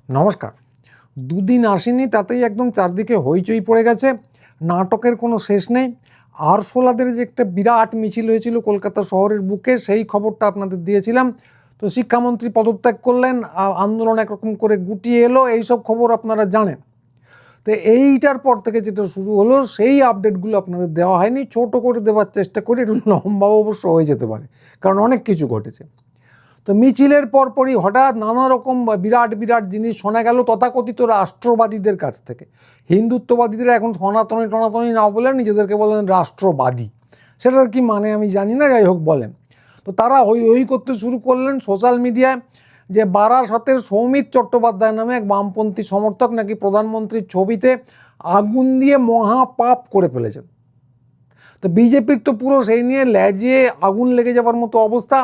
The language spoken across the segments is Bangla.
নমস্কার। দুদিন আসেনি তাতেই একদম চারদিকে হইচই পড়ে গেছে, নাটকের কোনো শেষ নেই। আরশোলাদের যে একটা বিরাট মিছিল হয়েছিল কলকাতা শহরের বুকে, সেই খবরটা আপনাদের দিয়েছিলাম। তো শিক্ষামন্ত্রী পদত্যাগ করলেন, আন্দোলন একরকম করে গুটিয়ে এলো, এইসব খবর আপনারা জানেন। তো এইটার পর থেকে যেটা শুরু হলো সেই আপডেটগুলো আপনাদের দেওয়া হয়নি, ছোট করে দেওয়ার চেষ্টা করি, একটু লম্বাও অবশ্য হয়ে যেতে পারে, কারণ অনেক কিছু ঘটেছে। তো মিছিলের পরপরই হঠাৎ নানা রকম বিরাট বিরাট জিনিস শোনা গেল তথাকথিত রাষ্ট্রবাদীদের কাছ থেকে। হিন্দুত্ববাদীরা এখন সনাতনী টনাতনী না বলে নিজেদেরকে বলেন রাষ্ট্রবাদী। সেটার কি মানে আমি জানি না, যাই হোক বলেন। তো তারা হই হই করতে শুরু করলেন সোশ্যাল মিডিয়ায় যে বারাসতের সৌমিত চট্টোপাধ্যায় নামে এক বামপন্থী সমর্থক নাকি প্রধানমন্ত্রীর ছবিতে আগুন দিয়ে মহাপাপ করে ফেলেছেন। তো বিজেপির তো পুরো সেই নিয়ে লেজে আগুন লেগে যাওয়ার মতো অবস্থা,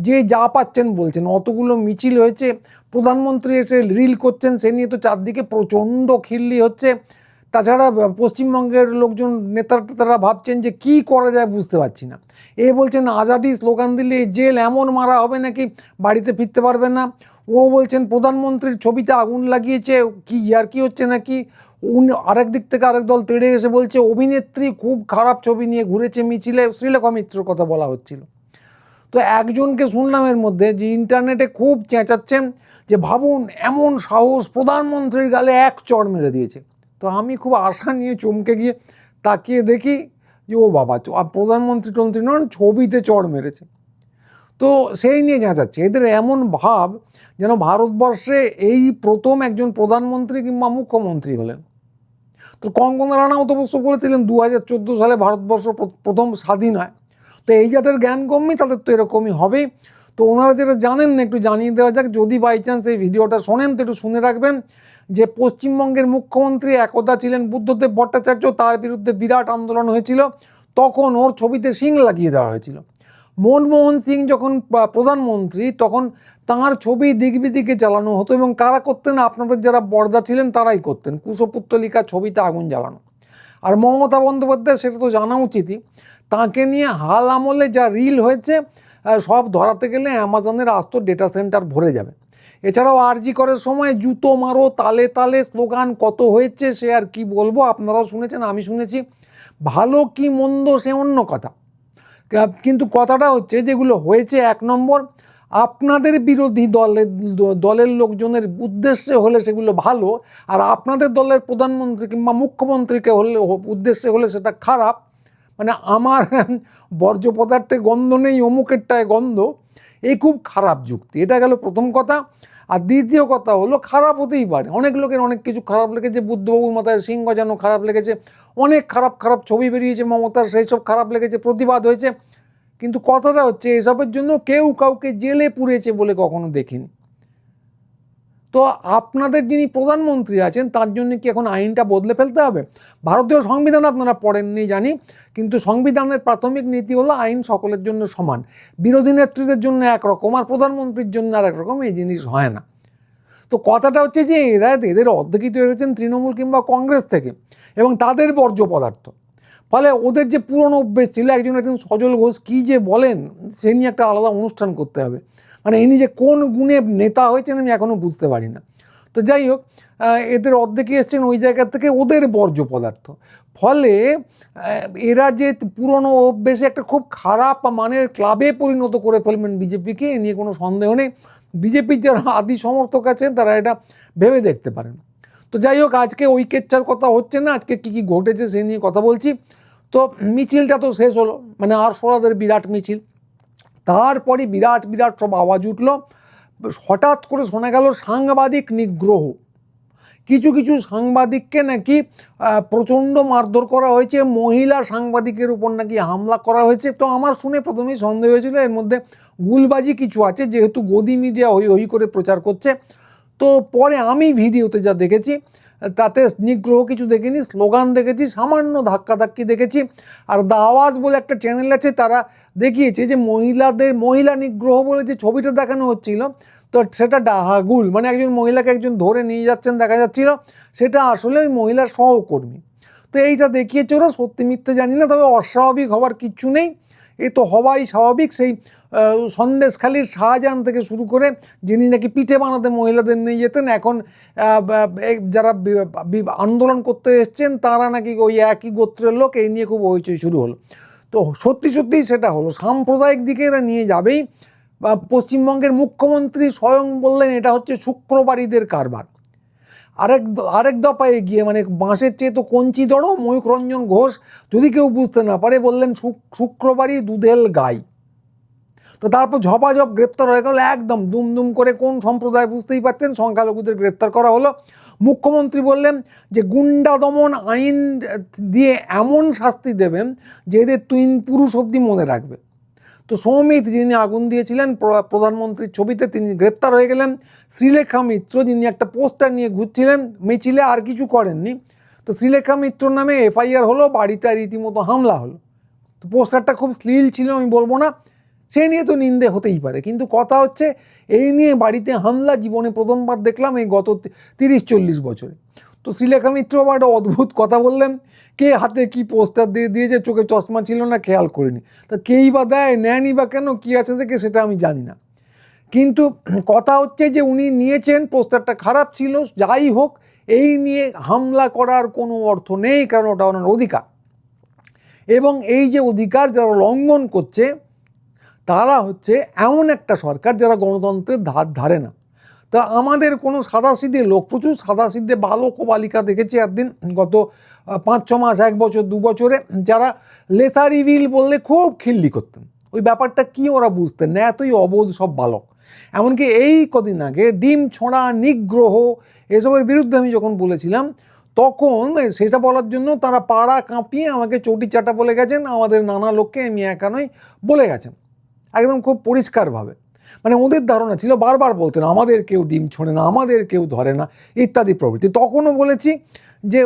যে যা পাচ্ছেন বলছেন। অতগুলো মিছিল হয়েছে, প্রধানমন্ত্রী এসে রিল করছেন, সে নিয়ে তো চারদিকে প্রচণ্ড খিল্লি হচ্ছে। তাছাড়া পশ্চিমবঙ্গের লোকজন নেতারা ভাবছেন যে কি করা যায় বুঝতে পারছি না। এ বলছেন আজাদি স্লোগান দিলে জেল এমন মারা হবে নাকি বাড়িতে ফিরতে পারবেন না। ও বলছেন প্রধানমন্ত্রীর ছবিতে আগুন লাগিয়েছে, কি ইয়ার্কি হচ্ছে নাকি। আরেক দিক থেকে আরেক দল তেড়ে এসে বলছে অভিনেত্রী খুব খারাপ ছবি নিয়ে ঘুরেছে মিছিলে, শ্রীলেখা মিত্রর কথা বলা হচ্ছিল। তো একজনকে শুনলাম এর মধ্যে যে ইন্টারনেটে খুব চেঁচাচ্ছেন যে ভাবুন এমন সাহস, প্রধানমন্ত্রীর গালে এক চড় মেরে দিয়েছে। তো আমি খুব আশা নিয়ে চমকে গিয়ে তাকিয়ে দেখি যে ও বাবা, প্রধানমন্ত্রী টন্ত্রী নন, ছবিতে চড় মেরেছে। তো সেই নিয়ে চেঁচাচ্ছে। এদের এমন ভাব যেন ভারতবর্ষে এই প্রথম একজন প্রধানমন্ত্রী কিংবা মুখ্যমন্ত্রী হলেন। তো কঙ্গনা রানাউত অবশ্য বলেছিলেন 2014 সালে ভারতবর্ষ প্রথম স্বাধীন হয়। তো এই যাদের জ্ঞানগম্যী তাদের তো এরকমই হবেই। তো ওনারা যেটা জানেন না একটু জানিয়ে দেওয়া যাক, যদি বাই চান্স এই ভিডিওটা শোনেন তো একটু শুনে রাখবেন যে পশ্চিমবঙ্গের মুখ্যমন্ত্রী একদা ছিলেন বুদ্ধদেব ভট্টাচার্য, তার বিরুদ্ধে বিরাট আন্দোলন হয়েছিল, তখন ওর ছবিতে শিং লাগিয়ে দেওয়া হয়েছিল। মনমোহন সিং যখন প্রধানমন্ত্রী তখন তাঁর ছবি দিকবিদিকে জ্বালানো হতো, এবং কারা করতেন, আপনাদের যারা বড়দা ছিলেন তারাই করতেন, কুশপুত্তলিকা ছবিতে আগুন জ্বালানো। আর মমতা বন্দ্যোপাধ্যায়, সেটা তো জানা উচিতই, তাকে নিয়ে হাল আমলে যা রিল হয়েছে সব ধরাতে গেলে অ্যামাজনের আস্ত ডেটা সেন্টার ভরে যাবে। এছাড়াও আরজি করার সময় জুতো মারো তালে তালে স্লোগান কত হয়েছে সে আর কি বলবো, আপনারাও শুনেছেন আমি শুনেছি। ভালো কি মন্দ সে অন্য কথা, কিন্তু কথাটা হচ্ছে যেগুলো হয়েছে, এক নম্বর আপনাদের বিরোধী দলের লোকজনের উদ্দেশ্যে হলে সেগুলো ভালো, আর আপনাদের দলের প্রধানমন্ত্রী কিংবা মুখ্যমন্ত্রীকে হলে উদ্দেশ্যে হলে সেটা খারাপ। মানে আমার বর্জ্য পদার্থে গন্ধ নেই, অমুকেরটায় গন্ধ, এই খুব খারাপ যুক্তি। এটা গেল প্রথম কথা। আর দ্বিতীয় কথা হলো খারাপ হতেই পারে, অনেক লোকের অনেক কিছু খারাপ লেগেছে, বুদ্ধবাবুর মাথায় সিংহ যেন খারাপ লেগেছে, অনেক খারাপ খারাপ ছবি বেরিয়েছে মমতার, সেই সব খারাপ লেগেছে, প্রতিবাদ হয়েছে। কিন্তু কথাটা হচ্ছে এসবের জন্য কেউ কাউকে জেলে পুড়েছে বলে কখনো দেখিনি। তো আপনাদের যিনি প্রধানমন্ত্রী আছেন তার জন্য কি এখন আইনটা বদলে ফেলতে হবে? ভারতীয় সংবিধান আপনারা পড়েননি জানি, কিন্তু সংবিধানের প্রাথমিক নীতি হলো আইন সকলের জন্য সমান। বিরোধী নেত্রীদের জন্য একরকম আর প্রধানমন্ত্রীর জন্য আর একরকম, এই জিনিস হয় না। তো কথাটা হচ্ছে যে এদের অর্ধেকই তো এসেছেন তৃণমূল কিংবা কংগ্রেস থেকে, এবং তাদের বর্জ্য পদার্থ। ফলে ওদের যে পুরনো অভ্যেস ছিল, একজন সজল ঘোষ কী যে বলেন, সে নিয়ে একটা আলাদা অনুষ্ঠান করতে হবে। মানে ইনি যে কোন গুণে নেতা হয়েছেন আমি এখনও বুঝতে পারি না। তো যাই হোক, এদের অর্ধেকই এসছেন ওই জায়গা থেকে, ওদের বর্জ্য পদার্থ। ফলে এরা যে পুরনো অভ্যেসে একটা খুব খারাপ মানের ক্লাবে পরিণত করে ফেলবেন বিজেপিকে, এ নিয়ে কোনো সন্দেহ নেই। বিজেপির যারা আদি সমর্থক আছেন তারা এটা ভেবে দেখতে পারেন। তো যাই হোক, আজকে ওই কেচ্ছার কথা হচ্ছে না, আজকে কী কী ঘটেছে সে নিয়ে কথা বলছি। তো মিছিলটা তো শেষ হলো, মানে আরশোলাদের বিরাট মিছিল। তারপরে বিরাট বিরাট সব আওয়াজ উঠল, হঠাৎ করে শোনা গেল সাংবাদিক নিগ্রহ। কিছু কিছু সাংবাদিককে নাকি প্রচণ্ড মারধর করা হয়েছে, মহিলা সাংবাদিকের উপর নাকি হামলা করা হয়েছে। তো আমার শুনে প্রথমেই সন্দেহ হয়েছিল এর মধ্যে গুলবাজি কিছু আছে, যেহেতু গদি মিডিয়া হই হই করে প্রচার করছে। তো পরে আমি ভিডিওতে যা দেখেছি তাতে নিগ্রহ কিছু দেখিনি, স্লোগান দেখেছি, সামান্য ধাক্কাধাক্কি দেখেছি। আর দা আওয়াজ বলে একটা চ্যানেল আছে, তারা দেখিয়েছে যে মহিলা নিগ্রহ বলে যে ছবিটা দেখানো হচ্ছিল, তো সেটা ডাহাগুল, মানে একজন মহিলাকে একজন ধরে নিয়ে যাচ্ছেন দেখা যাচ্ছিল, সেটা আসলে ওই মহিলার সহকর্মী। তো এইটা দেখিয়েছে ওরা, সত্যি মিথ্যে জানি না, তবে অস্বাভাবিক হওয়ার কিচ্ছু নেই, এ তো হওয়াই স্বাভাবিক। সেই সন্দেশখালীর শাহজাহান থেকে শুরু করে যিনি নাকি পিঠে বানাতে মহিলাদের নিয়ে যেতেন, এখন যারা আন্দোলন করতে এসছেন তারা নাকি ওই একই গোত্রের লোক, এই নিয়ে খুব হইচই শুরু হলো। তো সত্যি সত্যিই সেটা হলো, সাম্প্রদায়িক দিকে এরা নিয়ে যাবেই। পশ্চিমবঙ্গের মুখ্যমন্ত্রী স্বয়ং বললেন এটা হচ্ছে শুক্রবারীদের কারবার। আরেক দফায় গিয়ে, মানে বাঁশের চেয়ে তো কঞ্চি দড়ো, ময়ূখ রঞ্জন ঘোষ যদি কেউ বুঝতে না পারে বললেন শুক্রবারই দুধেল গাই। তো তারপর ঝপাঝপ গ্রেপ্তার হয়ে গেল একদম দুমদুম করে, কোন সম্প্রদায় বুঝতেই পারছেন, সংখ্যালঘুদের গ্রেপ্তার করা হলো। মুখ্যমন্ত্রী বললেন যে গুন্ডা দমন আইন দিয়ে এমন শাস্তি দেবেন যে এদের 3 পুরুষ অবধি মনে রাখবে। তো সৌমিত যিনি আগুন দিয়েছিলেন প্রধানমন্ত্রীর ছবিতে, তিনি গ্রেপ্তার হয়ে গেলেন। শ্রীলেখা মিত্র যিনি একটা পোস্টার নিয়ে ঘুরছিলেন মিছিলে, আর কিছু করেননি, তো শ্রীলেখা মিত্র নামে এফআইআর হলো, বাড়িতে রীতিমতো হামলা হলো। তো পোস্টারটা খুব শ্লীল ছিল, আমি বলবো না, সে নিয়ে তো নিন্দে হতেই পারে, কিন্তু কথা হচ্ছে এই নিয়ে বাড়িতে হামলা জীবনে প্রথমবার দেখলাম এই গত 30-40 বছরে। তো শ্রীলেখা মিত্র আবার একটা অদ্ভুত কথা বললেন, কে হাতে কি পোস্টার দিয়ে দিয়েছে, চোখে চশমা ছিল না খেয়াল করিনি, তা কেই বা দেয়, নেয়নি বা কেন, কী আছে দেখে সেটা আমি জানি না। কিন্তু কথা হচ্ছে যে উনি নিয়েছেন, পোস্টারটা খারাপ ছিল, যাই হোক এই নিয়ে হামলা করার কোনো অর্থ নেই, কারণ ওটা ওনার অধিকার। এবং এই যে অধিকার যারা লঙ্ঘন করছে তারা হচ্ছে এমন একটা সরকার যারা গণতন্ত্রের ধার ধারে না। তা আমাদের কোনো সাদাসিধে লোক, প্রচুর সাদাসিধে বালক ও বালিকা দেখেছি একদিন গত 5-6 মাস, 1 বছর 2 বছরে, যারা লেসার ইভিল বললে খুব খিল্লি করতেন। ওই ব্যাপারটা কি ওরা বুঝতেন না, এতই অবোধ সব বালক। এমনকি এই কদিন আগে ডিম ছোঁড়া, নিগ্রহ এসবের বিরুদ্ধে আমি যখন বলেছিলাম, তখন সেটা বলার জন্য তারা পাড়া কাঁপিয়ে আমাকে চটি চাটা বলে গেছেন, আমাদের নানা লোককে, আমি একা নই, বলে গেছেন একদম খুব পরিষ্কারভাবে। মানে ওদের ধারণা ছিল, বারবার বলতেন আমাদের কেউ ডিম ছোঁড়ে না, আমাদের কেউ ধরে না, ইত্যাদি প্রভৃতি। তখনও বলেছি যে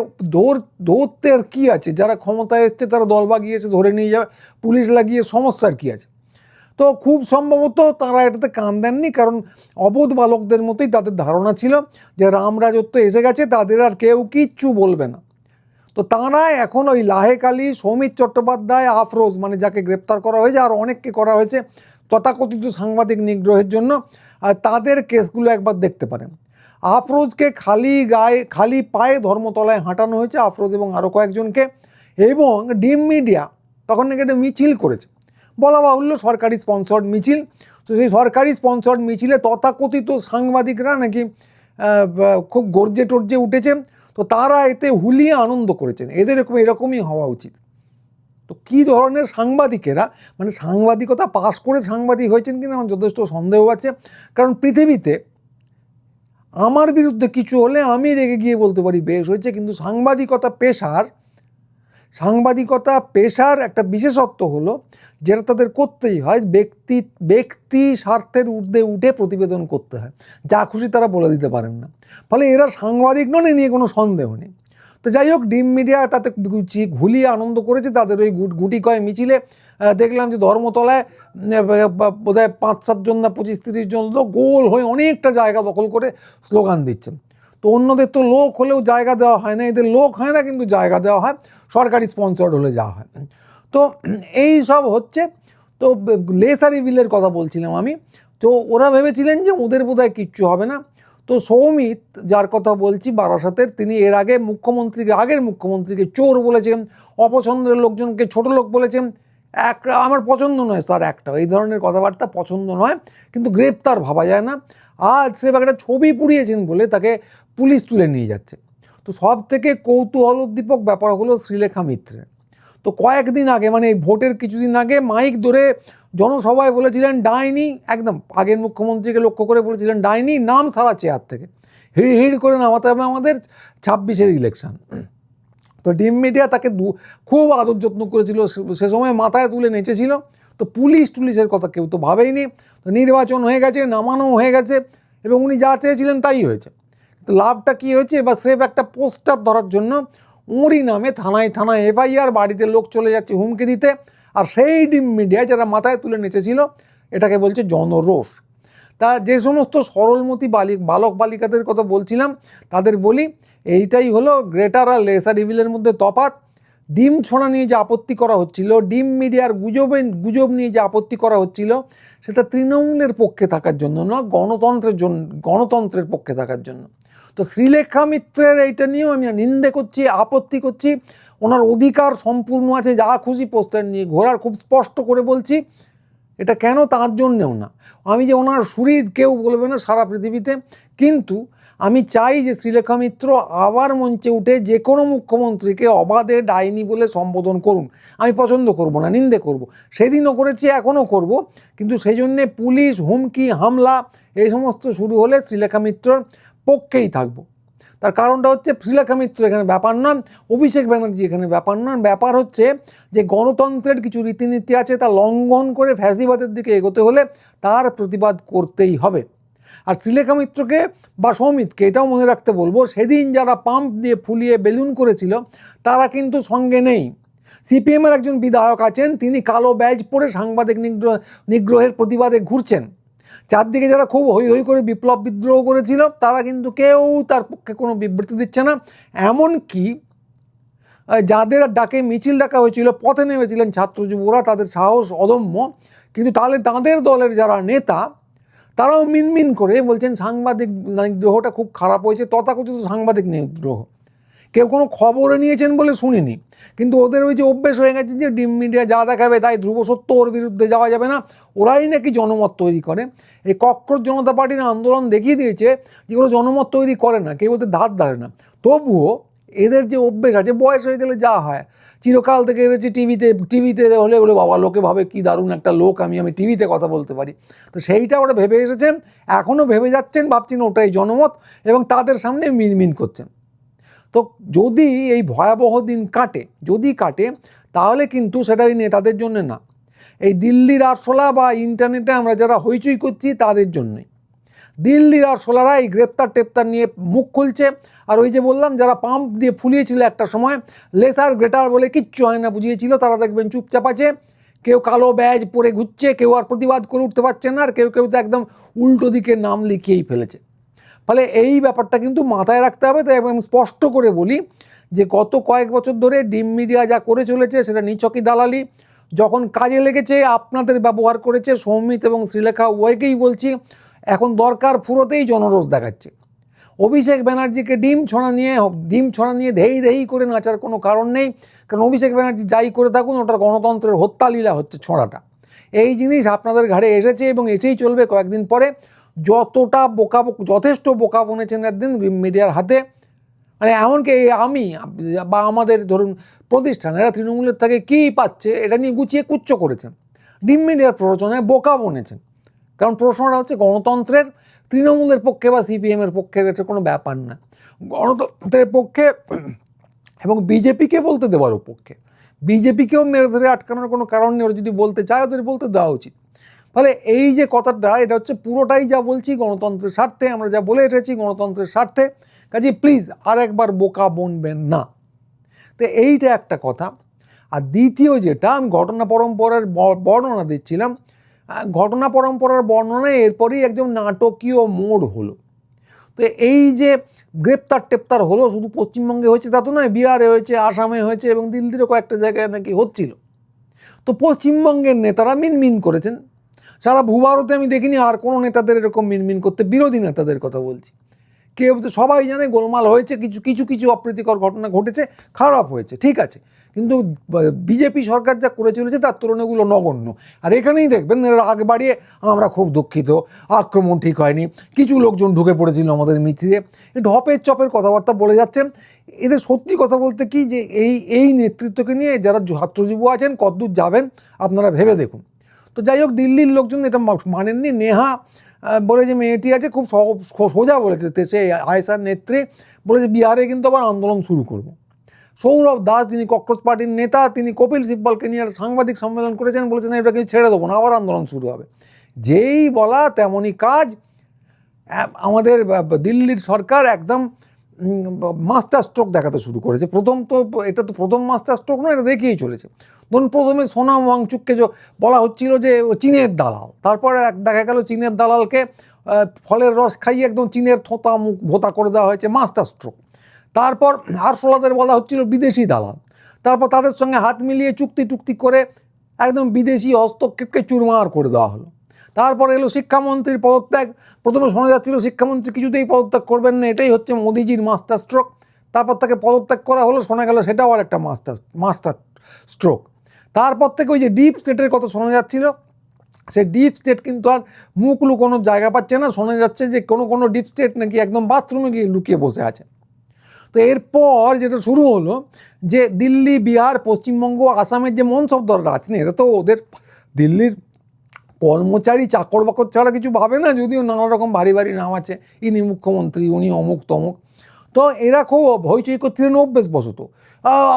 ধরতে আর কী আছে, যারা ক্ষমতায় এসছে তারা দল বাগিয়েছে, ধরে নিয়ে যাবে, পুলিশ লাগিয়ে সমস্যার কী আছে। তো খুব সম্ভবত তারা এটাতে কান দেননি, কারণ অবোধ বালকদের মতোই তাদের ধারণা ছিল যে রাম রাজত্ব এসে গেছে, তাদের আর কেউ কিচ্ছু বলবে না। তো তারা এখন ওই লাহেক আলী, সৌমিত চট্টোপাধ্যায়, আফরোজ, মানে যাকে গ্রেপ্তার করা হয়েছে, আর অনেককে করা হয়েছে তথাকথিত সাংবাদিক নিগ্রহের জন্য, আর তাদের কেসগুলো একবার দেখতে পারেন। আফরোজকে খালি পায়ে ধর্মতলায় হাঁটানো হয়েছে, আফরোজ এবং আরও কয়েকজনকে। এবং ডিম মিডিয়া তখন নাকি একটা মিছিল করেছে, বলা বাহুল্য সরকারি স্পন্সর্ড মিছিল। তো সেই সরকারি স্পন্সর্ড মিছিলে তথাকথিত সাংবাদিকরা নাকি খুব গর্জে টর্জে উঠেছে। তো তারা এতে হুলিয়ে আনন্দ করেছেন, এদের এরকমই হওয়া উচিত। তো কী ধরনের সাংবাদিকেরা, মানে সাংবাদিকতা পাশ করে সাংবাদিক হয়েছেন কিনা আমার যথেষ্ট সন্দেহ আছে। কারণ পৃথিবীতে আমার বিরুদ্ধে কিছু হলে আমি রেগে গিয়ে বলতে পারি বেশ হয়েছে, কিন্তু সাংবাদিকতা পেশার একটা বিশেষত্ব হলো, যেটা তাদের করতেই হয়, ব্যক্তি স্বার্থের ঊর্ধ্বে উঠে প্রতিবেদন করতে হয়, যা খুশি তারা বলে দিতে পারেন না। ফলে এরা সাংবাদিক নন, এ নিয়ে কোনো সন্দেহ নেই। তো যাই হোক, ডিম মিডিয়া তাতে ঘুলিয়ে আনন্দ করেছে। তাদের ওই গুটি কয় মিছিলে দেখলাম যে ধর্মতলায় বোধহয় 5-7 জন না 25-30 জন লোক গোল হয়ে অনেকটা জায়গা দখল করে স্লোগান দিচ্ছেন। তো অন্যদের তো লোক হলেও জায়গা দেওয়া হয় না, এদের লোক হয় না কিন্তু জায়গা দেওয়া হয়, সরকারি স্পন্সর্ড হলে যাওয়া হয়। তো এই সব হচ্ছে। তো লেসার ইভিলের কথা বলছিলাম আমি। তো ওরা ভেবেছিলেন যে ওদের বোধহয় কিচ্ছু হবে না। তো সৌমিত, যার কথা বলছি বারাসাতের, তিনি এর আগে আগের মুখ্যমন্ত্রীকে চোর বলেছেন, অপছন্দের লোকজনকে ছোট লোক বলেছেন। আমার পছন্দ নয় স্যার, একটা এই ধরনের কথাবার্তা পছন্দ নয়, কিন্তু গ্রেপ্তার ভাবা যায় না। আজ সে একটা ছবি পুড়িয়েছেন বলে তাকে পুলিশ তুলে নিয়ে যাচ্ছে। তো সব থেকে কৌতূহলোদ্দীপক ব্যাপার হলো শ্রীলেখা মিত্রের। তো কয়েকদিন আগে, মানে এই ভোটের কিছুদিন আগে, মাইক ধরে জনসভায় বলেছিলেন ডাইনি, একদম আগের মুখ্যমন্ত্রীকে লক্ষ্য করে বলেছিলেন ডাইনি, নাম সারা চেয়ার থেকে, হিড় করে নামাতে হবে আমাদের 26-এর ইলেকশন। তো ডিম মিডিয়া তাকে খুব আদর যত্ন করেছিল, সে সময় মাথায় তুলে নেচেছিল। তো পুলিশের কথা কেউ তো ভাবেইনি। তো নির্বাচন হয়ে গেছে, নামানো হয়ে গেছে, এবং উনি যা চেয়েছিলেন তাই হয়েছে। তো লাভটা কী হয়েছে, এবার স্রেফ একটা পোস্টার ধরার জন্য ওরই নামে থানায় এফআইআর, বাড়িতে লোক চলে যাচ্ছে হুমকি দিতে। আর সেই ডিম মিডিয়া যারা মাথায় তুলে নেচেছিল, এটাকে বলছে জনরোষ। তা যে সমস্ত সরলমতি বালক বালিকাদের কথা বলছিলাম, তাদের বলি এইটাই হলো গ্রেটার আর লেসার ইভিলের মধ্যে তফাৎ। ডিম ছোঁড়া নিয়ে যে আপত্তি করা হচ্ছিল, ডিম মিডিয়ার গুজব নিয়ে যে আপত্তি করা হচ্ছিল, সেটা তৃণমূলের পক্ষে থাকার জন্য না, গণতন্ত্রের পক্ষে থাকার জন্য। তো শ্রীলেখা মিত্রের এইটা নিয়েও আমি নিন্দে করছি, আপত্তি করছি। ওনার অধিকার সম্পূর্ণ আছে যা খুশি পোস্টার নিয়ে ঘোরার, খুব স্পষ্ট করে বলছি। এটা কেন, তার জন্যেও না, আমি যে ওনার সুরিদ কেউ বলবে না সারা পৃথিবীতে, কিন্তু আমি চাই যে শ্রীলেখা মিত্র আবার মঞ্চে উঠে যে কোনো মুখ্যমন্ত্রীকে অবাধে ডাইনি বলে সম্বোধন করুন। আমি পছন্দ করব না, নিন্দে করব, সেদিনও করেছি, এখনও করব, কিন্তু সেই জন্যে পুলিশ, হুমকি, হামলা এই সমস্ত শুরু হলে শ্রীলেখা মিত্রর পক্ষেই থাকব। তার কারণটা হচ্ছে শ্রীলেখা মিত্র এখানে ব্যাপার নন, অভিষেক ব্যানার্জি এখানে ব্যাপার নন। ব্যাপার হচ্ছে যে গণতন্ত্রের কিছু রীতিনীতি আছে, তা লঙ্ঘন করে ফ্যাসিবাদের দিকে এগোতে হলে তার প্রতিবাদ করতেই হবে। আর শ্রীলেখা মিত্রকে বা সৌমিতকে এটাও মনে রাখতে বলবো, সেদিন যারা পাম্প দিয়ে ফুলিয়ে বেলুন করেছিল তারা কিন্তু সঙ্গে নেই। সিপিএমের একজন বিধায়ক আছেন, তিনি কালো ব্যাজ পরে সাংবাদিক নিগ্রহের প্রতিবাদে ঘুরছেন। চারদিকে যারা খুব হৈ হৈ করে বিপ্লব বিদ্রোহ করেছিল তারা কিন্তু কেউ তার পক্ষে কোনো বিবৃতি দিচ্ছে না। এমনকি যাদের ডাকে মিছিল ডাকা হয়েছিল, পথে নেমেছিলেন ছাত্র যুবরা, তাদের সাহস অদম্য, কিন্তু তাহলে তাদের দলের যারা নেতা তারাও মিনমিন করে বলছেন সাংবাদিক নিগ্রহটা খুব খারাপ হয়েছে, তথাকথিত সাংবাদিক নিগ্রহ। কেউ কোনো খবরে নিয়েছেন বলে শুনিনি, কিন্তু ওদের ওই যে অভ্যেস হয়ে গেছে যে ডিম মিডিয়া যা দেখাবে তাই ধ্রুব সত্য, ওর বিরুদ্ধে যাওয়া যাবে না, ওরাই নাকি জনমত তৈরি করে। এই ককরোচ জনতা পার্টির আন্দোলন দেখিয়ে দিয়েছে যে ওরা জনমত তৈরি করে না, কেউ ওদের ধার ধারে না। তবুও এদের যে অভ্যেস আছে, বয়স হয়ে গেলে যা হয়, চিরকাল থেকে এসেছি টিভিতে হলে বলে বাবা লোকে ভাবে কি দারুণ একটা লোক, আমি টিভিতে কথা বলতে পারি। তো সেইটা ওরা ভেবে এসেছেন, এখনও ভেবে যাচ্ছেন, ভাবছেন ওটাই জনমত, এবং তাদের সামনে মিনমিন করছেন। তো যদি এই ভয়াবহ দিন কাটে তাহলে কিন্তু সেটা ওই নেতাদের জন্য না, এই দিল্লির আরশোলা বা ইন্টারনেটে আমরা যারা হইচই করছি তাদের জন্যই। দিল্লির আরশোলারা এই গ্রেপ্তার নিয়ে মুখ খুলছে। আর ওই যে বললাম, যারা পাম্প দিয়ে ফুলিয়েছিল একটা সময়, লেসার গ্রেটার বলে কিচ্ছু হয় না বুঝিয়েছিল, তারা দেখবেন চুপচাপ আছে। কেউ কালো ব্যাজ পরে ঘুরছে, কেউ আর প্রতিবাদ করে উঠতে পারছে না, আর কেউ তো একদম উল্টো দিকে নাম লিখিয়েই ফেলেছে। ফলে এই ব্যাপারটা কিন্তু মাথায় রাখতে হবে। তাই আমি স্পষ্ট করে বলি যে গত কয়েক বছর ধরে ডিম মিডিয়া যা করে চলেছে সেটা নিছকই দালালি। যখন কাজে লেগেছে আপনাদের ব্যবহার করেছে, সৌমিত এবং শ্রীলেখা উভয়কেই বলছি, এখন দরকার ফুরোতেই জনরোষ দেখাচ্ছে। অভিষেক ব্যানার্জিকে ডিম ছড়া নিয়ে ধেই করে নাচার কোনো কারণ নেই, কারণ অভিষেক ব্যানার্জি যাই করে থাকুন ওটার গণতন্ত্রের হত্যালীলা হচ্ছে ছোঁড়াটা। এই জিনিস আপনাদের ঘাড়ে এসেছে এবং এসেই চলবে কয়েকদিন পরে। যথেষ্ট বোকা বনেছেন একদিন মিডিয়ার হাতে, মানে এমনকি আমি বা আমাদের ধরুন প্রতিষ্ঠান, এরা তৃণমূলের থেকে কী পাচ্ছে এটা নিয়ে গুছিয়ে কুচ্চ করেছেন, ডিম মিডিয়ার প্ররোচনায় বোকা বনেছেন। কারণ প্রশ্নটা হচ্ছে গণতন্ত্রের, তৃণমূলের পক্ষে বা সিপিএমের পক্ষে এটা কোনো ব্যাপার না, গণতন্ত্রের পক্ষে এবং বিজেপিকে বলতে দেওয়ার পক্ষে। বিজেপিকেও মেরে ধরে আটকানোর কোনো কারণ নেই, ওরা যদি বলতে চায় ওদের বলতে দেওয়া উচিত। ফলে এই যে কথাটা, এটা হচ্ছে পুরোটাই যা বলছি গণতন্ত্রের স্বার্থে, আমরা যা বলে এসেছি গণতন্ত্রের স্বার্থে, কাজে প্লিজ আর একবার বোকা বনবেন না। তো এইটা একটা কথা। আর দ্বিতীয় যেটা, আমি ঘটনা পরম্পরার বর্ণনা দিচ্ছিলাম, ঘটনা পরম্পরার বর্ণনায় এরপরই একদম নাটকীয় মোড় হলো। তো এই যে গ্রেপ্তার হলো, শুধু পশ্চিমবঙ্গে হয়েছে তা তো নয়, বিহারে হয়েছে, আসামে হয়েছে এবং দিল্লিরও কয়েকটা জায়গায় নাকি হচ্ছিল। তো পশ্চিমবঙ্গের নেতারা মিনমিন করেছেন, সারা ভূভারতে আমি দেখিনি আর কোনো নেতাদের এরকম মিনমিন করতে, বিরোধী নেতাদের কথা বলছি। কেউ তো সবাই জানে গোলমাল হয়েছে, কিছু অপ্রীতিকর ঘটনা ঘটেছে, খারাপ হয়েছে, ঠিক আছে, কিন্তু বিজেপি সরকার যা করে চলেছে তার তুলনাগুলো নগণ্য। আর এখানেই দেখবেন রাগ বাড়িয়ে আমরা খুব দুঃখিত, আক্রমণ ঠিক হয়নি, কিছু লোকজন ঢুকে পড়েছিল আমাদের মিছিলে, ঢপের চপের কথাবার্তা বলে যাচ্ছেন। এদের সত্যি কথা বলতে কি যে এই নেতৃত্বকে নিয়ে যারা ছাত্রজীব আছেন কতদূর যাবেন আপনারা ভেবে দেখুন। তো যাই হোক, দিল্লির লোকজন এটা মানেননি। নেহা বলে যে মেয়েটি আছে, খুব সোজা বলেছে, সে আয়েশার নেত্রী বলেছে বিহারে কিন্তু আবার আন্দোলন শুরু করব। সৌরভ দাস, যিনি ককরোচ পার্টির নেতা, তিনি কপিল সিব্বলকে নিয়ে সাংবাদিক সম্মেলন করেছেন, বলেছেন এটা কিন্তু ছেড়ে দেবো না, আবার আন্দোলন শুরু হবে। যেই বলা তেমনই কাজ। আমাদের দিল্লির সরকার একদম মাস্টার স্ট্রোক দেখাতে শুরু করেছে। এটা তো প্রথম মাস্টার স্ট্রোক নয়, এটা দেখিয়েই চলেছে। ধরুন প্রথমে সোনাম ওয়াংচুককে বলা হচ্ছিল যে চীনের দালাল, তারপরে দেখা গেল চীনের দালালকে ফলের রস খাইয়ে একদম চীনের থোঁতা মুখ ভোতা করে দেওয়া হয়েছে, মাস্টার স্ট্রোক। তারপর আরশোলাদের বলা হচ্ছিল বিদেশি দালাল, তারপর তাদের সঙ্গে হাত মিলিয়ে চুক্তি টুক্তি করে একদম বিদেশি হস্তক্ষেপকে চুরমার করে দেওয়া হলো। তারপর এলো শিক্ষামন্ত্রীর পদত্যাগ। প্রথমে শোনা যাচ্ছিল শিক্ষামন্ত্রী কিছুতেই পদত্যাগ করবেন না, এটাই হচ্ছে মোদিজির মাস্টার স্ট্রোক। তারপর তাকে পদত্যাগ করা হলো, শোনা গেল সেটাও আর একটা মাস্টার স্ট্রোক। তারপর থেকে ওই যে ডিপ স্টেটের কথা শোনা যাচ্ছিল, সে ডিপ স্টেট কিন্তু আর মুখ লুকোনোর জায়গা পাচ্ছে না। শোনা যাচ্ছে যে কোনো ডিপ স্টেট নাকি একদম বাথরুমে গিয়ে লুকিয়ে বসে আছে। তো এরপর যেটা শুরু হলো যে দিল্লি, বিহার, পশ্চিমবঙ্গ, আসামের যে মনসবদাররা আছেন, এরা তো ওদের দিল্লির কর্মচারী চাকর বাকর ছাড়া কিছু ভাবে না, যদিও নানা রকম ভারী ভারী নাম আছে, ইনি মুখ্যমন্ত্রী, উনি অমুক তমুক। তো এরা খুব হইচই করছিলেন অভ্যেসবশত।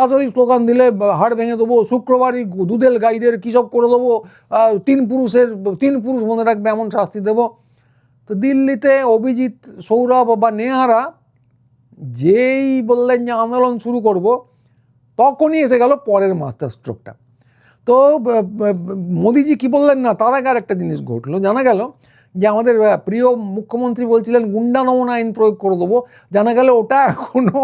আজাদি স্লোগান দিলে হাড় ভেঙে দেবো, শুক্রবারই দুধেল গাইদের কী সব করে দেবো, তিন পুরুষ মনে রাখবে এমন শাস্তি দেবো। তো দিল্লিতে অভিজিৎ, সৌরভ বা নেহারা যেই বললেন যে আন্দোলন শুরু করব, তখনই এসে গেল পরের মাস্টার স্ট্রোকটা। তো মোদিজি কি বললেন না, তার আগে আর একটা জিনিস ঘটলো। জানা গেল যে আমাদের প্রিয় মুখ্যমন্ত্রী বলছিলেন গুন্ডা নমুনা আইন প্রয়োগ করে দেবো, জানা গেল ওটা এখনও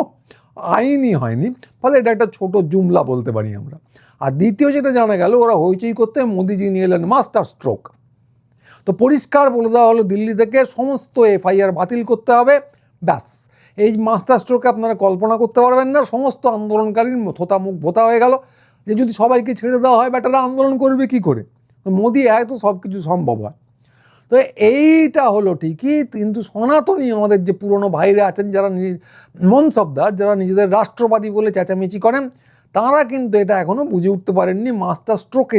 আইনই হয়নি। ফলে এটা একটা ছোট জুমলা বলতে পারি আমরা। আর দ্বিতীয় যেটা জানা গেল, ওরা হইচই করতে মোদিজি নিয়ে এলেন মাস্টার স্ট্রোক। তো পরিষ্কার বলে দেওয়া হলো দিল্লি থেকে সমস্ত এফআইআর বাতিল করতে হবে। ব্যাস, এই মাস্টার স্ট্রোকে আপনারা কল্পনা করতে পারবেন না, সমস্ত আন্দোলনকারীর থোতা মুখ ভোতা হয়ে গেল যে যদি সবাইকে ছেড়ে দেওয়া হয় বেটারা আন্দোলন করবে কি করে, মোদি তো সব কিছু সম্ভব হয়। তো এইটা হলো ঠিকই, কিন্তু সনাতনী আমাদের যে পুরনো ভাইরা আছেন যারা মনসবদার, যারা নিজেদের রাষ্ট্রবাদী বলে চেঁচামেচি করেন, তারা কিন্তু এটা এখনও বুঝে উঠতে পারেননি মাস্টার স্ট্রোকে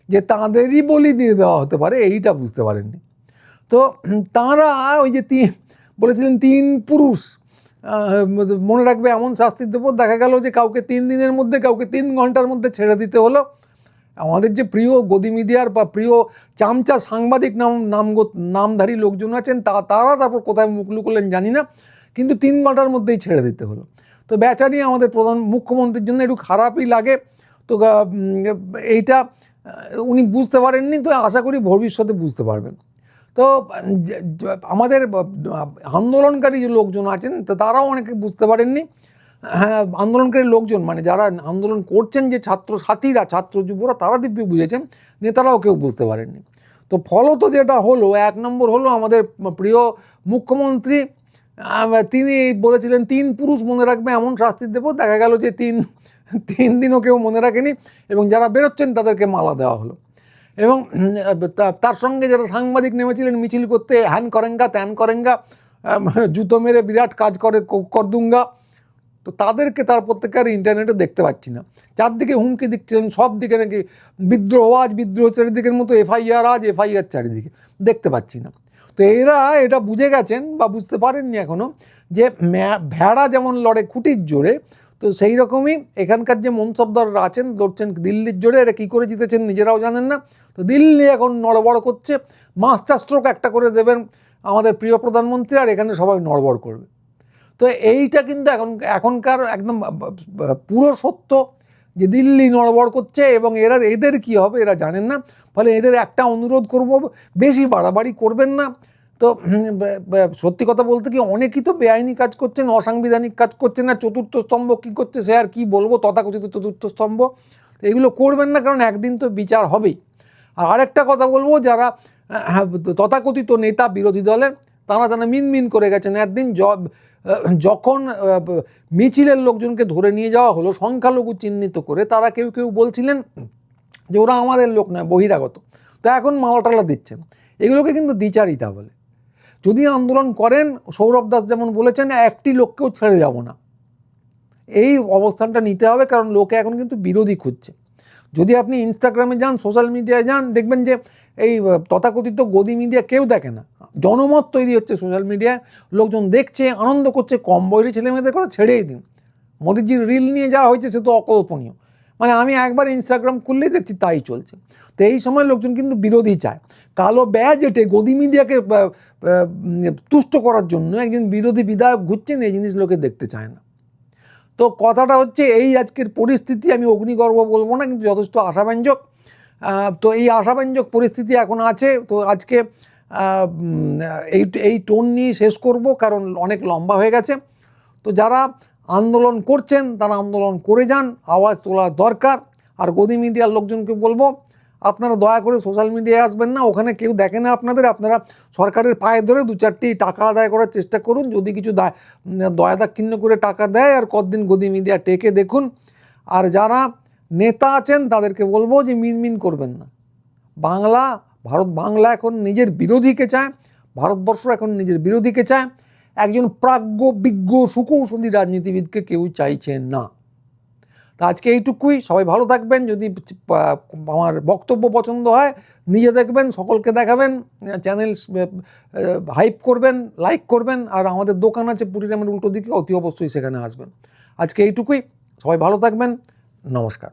যে তাঁদেরই বলি দিয়ে দেওয়া হতে পারে, এইটা বুঝতে পারেননি। তো তাঁরা ওই যে বলেছিলেন 3 পুরুষ মনে রাখবে এমন শাস্তি দেবো, দেখা গেল যে কাউকে 3 দিনের মধ্যে, কাউকে 3 ঘন্টার মধ্যে ছেড়ে দিতে হলো। আমাদের যে প্রিয় গদি মিডিয়ার বা প্রিয় চামচা সাংবাদিক নামধারী লোকজন আছেন, তারা তারপর কোথায় মুখ লুকোলেন জানি না, কিন্তু 3 ঘন্টার মধ্যেই ছেড়ে দিতে হলো। তো বেচারি আমাদের প্রধান মুখ্যমন্ত্রীর জন্য একটু খারাপই লাগে। তো এইটা উনি বুঝতে পারেননি, তো আশা করি ভবিষ্যতে বুঝতে পারবেন। তো আমাদের আন্দোলনকারী যে লোকজন আছেন তারাও অনেকে বুঝতে পারেননি। হ্যাঁ, আন্দোলনকারী লোকজন মানে যারা আন্দোলন করছেন, যে ছাত্র সাথীরা, ছাত্র যুবরা, তারা দিব্যি বুঝেছেন, নেতারাও কেউ বুঝতে পারেননি। তো ফলত যেটা হলো, 1 নম্বর হলো আমাদের প্রিয় মুখ্যমন্ত্রী তিনি বলেছিলেন 3 পুরুষ মনে রাখবে এমন শাস্তি দেবো, দেখা গেল যে 3 দিনও কেউ মনে রাখেনি, এবং যারা বেরোচ্ছেন তাদেরকে মালা দেওয়া হলো। এবং তার সঙ্গে যারা সাংবাদিক নেমেছিলেন মিছিল করতে, হ্যান করেঙ্গা ত্যান করেঙ্গা, জুতো মেরে বিরাট কাজ করদুঙ্গা, তো তাদেরকে তার প্রত্যেকের ইন্টারনেটে দেখতে পাচ্ছি না। চারদিকে হুমকি দিচ্ছিলেন, সব দিকে নাকি বিদ্রোহ চারিদিকের মতো এফআইআর চারিদিকে, দেখতে পাচ্ছি না। তো এরা এটা বুঝে গেছেন বা বুঝতে পারেননি এখনও যে ভেড়া যেমন লড়ে খুঁটির জোরে, তো সেই রকমই এখানকার যে মনসবদাররা আছেন লড়ছেন দিল্লির জোরে। এরা কী করে জিতেছেন নিজেরাও জানেন না। তো দিল্লি এখন নড়বড় করছে, মাস্টার স্ট্রোক একটা করে দেবেন আমাদের প্রিয় প্রধানমন্ত্রী, আর এখানে সবাই নড়বড় করবে। তো এইটা কিন্তু এখনকার একদম পুরো সত্য যে দিল্লি নড়বড় করছে, এবং এদের কি হবে এরা জানেন না। ফলে এদের একটা অনুরোধ করব, বেশি বাড়াবাড়ি করবেন না। তো সত্যি কথা বলতে কি, অনেকেই তো বেআইনি কাজ করছেন, অসাংবিধানিক কাজ করছেন। না চতুর্থ স্তম্ভ কী করছে সে আর কি বলবো, তথাকথিত চতুর্থ স্তম্ভ, এগুলো করবেন না, কারণ একদিন তো বিচার হবেই। আর আরেকটা কথা বলবো, যারা তথাকথিত নেতা বিরোধী দলের, তারা মিনমিন করে গেছেন। একদিন যখন মিছিলের লোকজনকে ধরে নিয়ে যাওয়া হলো সংখ্যালঘু চিহ্নিত করে, তারা কেউ কেউ বলছিলেন যে ওরা আমাদের লোক নয়, বহিরাগত। তো এখন মালাটালা দিচ্ছেন, এগুলোকে কিন্তু দ্বিচারিতা বলে। যদি আন্দোলন করেন, সৌরভ দাস যেমন বলেছেন, একটি লোককেও ছেড়ে যাব না, এই অবস্থানটা নিতে হবে। কারণ লোকে এখন কিন্তু বিরোধী খুঁজছে। যদি আপনি ইনস্টাগ্রামে যান, সোশ্যাল মিডিয়ায় যান, দেখবেন যে এই তথাকথিত গদি মিডিয়া কেউ দেখে না, জনমত তৈরি হচ্ছে সোশ্যাল মিডিয়ায়, লোকজন দেখছে, আনন্দ করছে। কম বয়সী ছেলেমেয়েদের কথা ছেড়েই দিন, মোদিজির রিল নিয়ে যাওয়া হয়েছে সে তো অকল্পনীয়। মানে আমি একবার ইনস্টাগ্রাম খুললেই দেখছি তাই চলছে। তো এই সময় লোকজন কিন্তু বিরোধী চায়। কালো ব্যাজ এটে গদি মিডিয়াকে তুষ্ট করার জন্য একজন বিরোধী বিধায়ক ঘুরছেন, এই জিনিস লোকে দেখতে চায় না। তো কথাটা হচ্ছে এই, আজকের পরিস্থিতি আমি অগ্নিগর্ভ বলবো না, কিন্তু যথেষ্ট আশাব্যঞ্জক। তো এই আশাব্যঞ্জক পরিস্থিতি এখন আছে। তো আজকে এই টোন নিয়ে শেষ করব, কারণ অনেক লম্বা হয়ে গেছে। তো যারা আন্দোলন করছেন তারা আন্দোলন করে যান, আওয়াজ তোলা দরকার। আর গদি মিডিয়ার লোকজনকে বলবো, আপনারা দয়া করে সোশ্যাল মিডিয়ায় আসবেন না, ওখানে কেউ দেখে না আপনাদের। আপনারা সরকারের পায়ে ধরে 2-4টি টাকা আদায় করার চেষ্টা করুন, যদি কিছু দয়া দাক্ষিণ্য করে টাকা দেয়, আর কতদিন গদি মিডিয়া টেকে দেখুন। আর যারা নেতা আছেন তাদেরকে বলবো যে মিনমিন করবেন না। বাংলা এখন নিজের বিরোধীকে চায়, ভারতবর্ষ এখন নিজের বিরোধীকে চায়, একজন প্রাজ্ঞ বিজ্ঞ সুকৌশলী রাজনীতিবিদকে কেউ চাইছেন না। তা আজকে এইটুকুই, সবাই ভালো থাকবেন। যদি আমার বক্তব্য পছন্দ হয় নিজে দেখবেন, সকলকে দেখাবেন, চ্যানেল হাইপ করবেন, লাইক করবেন। আর আমাদের দোকান আছে পুরীরামের উল্টো দিকে, অতি অবশ্যই সেখানে আসবেন। আজকে এইটুকুই, সবাই ভালো থাকবেন, নমস্কার।